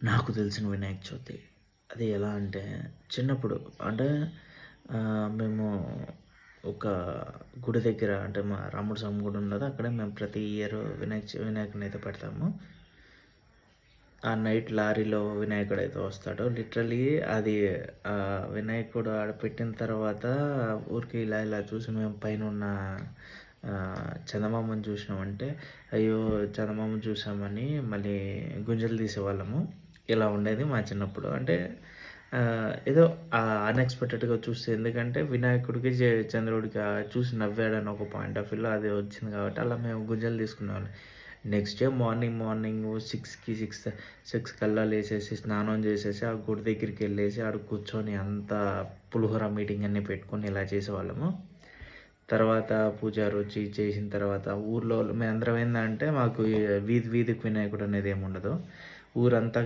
నాకు తెలిసిన వినాయక చవితి. అది ఎలా అంటే చిన్నప్పుడు అంటే మేము ఒక గుడి దగ్గర అంటే మా రాముడు స్వామి గుడి ఉన్నది. అక్కడే మేము ప్రతి ఇయర్ వినాయకుడినైతే పెడతాము. ఆ నైట్ లారీలో వినాయకుడైతే వస్తాడు. లిటరల్లీ అది వినాయకుడు ఆడ పెట్టిన తర్వాత ఊరికే ఇలా ఇలా చూసి మేము పైనున్న చందమామను చూసినామంటే, అయ్యో! చందమామను చూసామని మళ్ళీ గుంజలు తీసేవాళ్ళము. ఇలా ఉండేది మా చిన్నప్పుడు. అంటే ఏదో అన్‌ఎక్స్‌పెక్టెడ్‌గా చూస్తే ఎందుకంటే వినాయకుడికి, చంద్రుడికి చూసి నవ్వాడని ఒక పాయింట్ ఆఫ్ వ్యూలో అది వచ్చింది కాబట్టి అలా మేము గుంజలు తీసుకునేవాళ్ళం. నెక్స్ట్ డే మార్నింగ్ 6 కల్లా లేసేసి స్నానం చేసేసి ఆ గుడి దగ్గరికెళ్ళేసి ఆడ కూర్చొని అంతా పులిహోర మీటింగ్ అన్నీ పెట్టుకొని ఇలా చేసేవాళ్ళము. తర్వాత పూజారి వచ్చి చేసిన తర్వాత ఊర్లో మేమందరం ఏందంటే మాకు వీధికి వినాయకుడు అనేది ఏముండదు. ఊరంతా